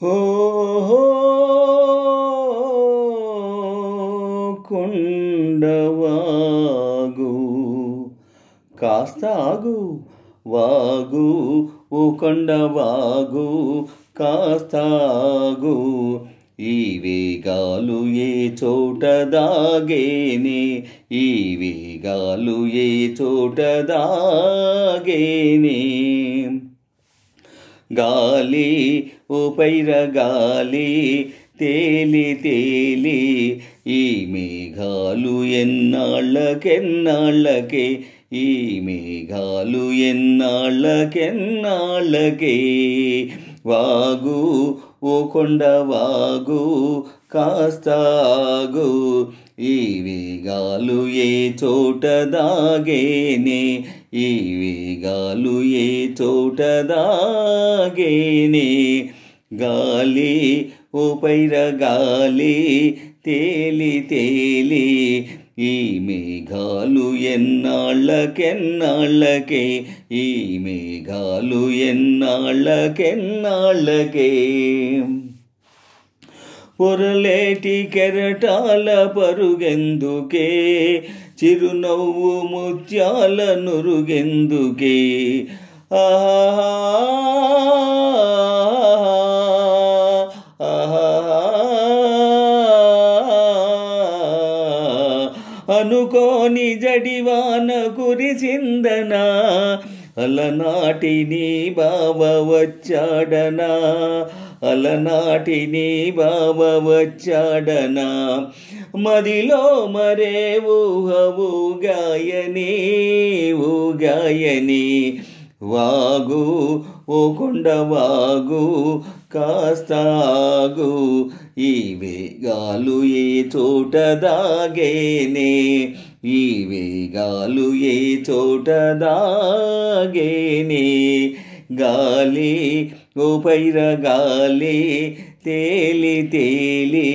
ఓహో కొండవాగు కాస్త ఆగు వాగు ఓ కొండవాగు కాస్త ఆగు ఈ వేగాలు ఏ చోట దాగేనే ఈ వేగాలు ఏ చోట దాగేనే గాలి ఓ పైర గాలి తేలి తేలి ఈ మేఘాలు ఎన్నాళ్ళకెన్నాళ్ళకే ఈ మేఘాలు ఎన్నాళ్ళకెన్నాళ్ళకే వాగు ఓ కొండ వాగు కాస్త ఆగు ఈ వేగాలు ఏ చోట దాగేనే ఈ వేగాలు ఏ చోట దాగేనే గాలి ఓ పైర గాలి తేలి తేలి ఈ మేఘాలు ఎన్నాళ్ళకెన్నాళ్ళకే ఈ మేఘాలు ఎన్నాళ్ళకెన్నాళ్ళకే పొరలేటి కెరటాల పరుగెందుకే చిరునవ్వు ముత్యాల నురుగెందుకే అనుకోని జడివాన కురిసిందనా అలనాటి నీ బావ వచ్చాడనా అలనాటి నీ బావ వచ్చాడనా మదిలో మరే ఊగాయని ఊగాయని వాగు ఓ కొండ వాగు కాస్త ఆగు ఈ వేగాలు ఏ చోట దాగేనే ఈ వేగాలు ఏ చోట దాగేనే గాలి ఓ పైర గాలి తేలి తేలి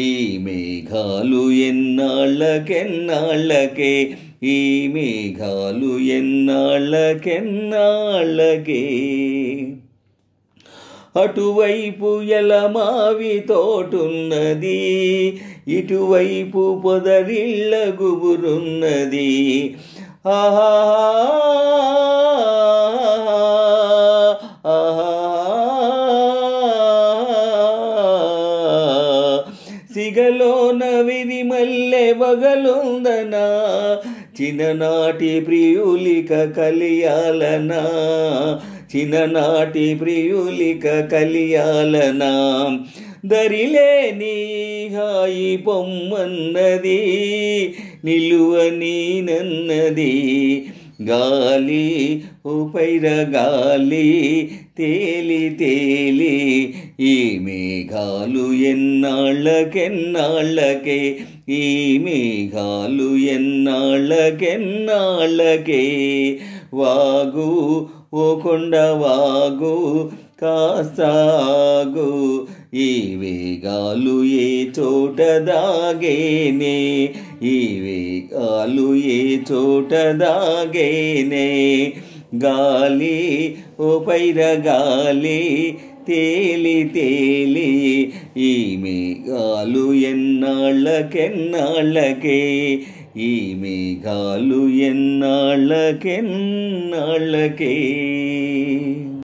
ఈ మేఘాలు ఎన్నాళ్ళకెన్నాళ్ళకే ఈ మేఘాలు ఎన్నాళ్ళకెన్నాళ్ళకే అటువైపు ఎలమావి తోటున్నది ఇటువైపు పొదరిళ్ళ గుబురున్నది ఆహా సిగలోన విధి మల్లె వగలుందనా చిన్ననాటి ప్రియులిక కలియాలనా చిన్ననాటి ప్రియులిక కలియాలనా దరిలేని హాయి పొమ్మన్నది నిలువని నన్నది గాలి ఓ పైర గాలి తేలి తేలి ఈ మేఘాలు ఎన్నాళ్ళకెన్నాళ్ళకే ఈ మేఘాలు ఎన్నాళ్ళకెన్నాళ్ళకే వాగు ఓ కొండ వాగు కాస్త ఆగు ఈ వేగాలు ఏ చోట దాగేనే ఈ వేగాలు ఏ చోట దాగేనే గాలి ఓ పైర గాలి తేలి తేలి ఈ మేఘాలు ఎన్నాళ్ళకెన్నాళ్ళకే ఈ మేఘాలు ఎన్నాళ్ళకెన్నాళ్ళకే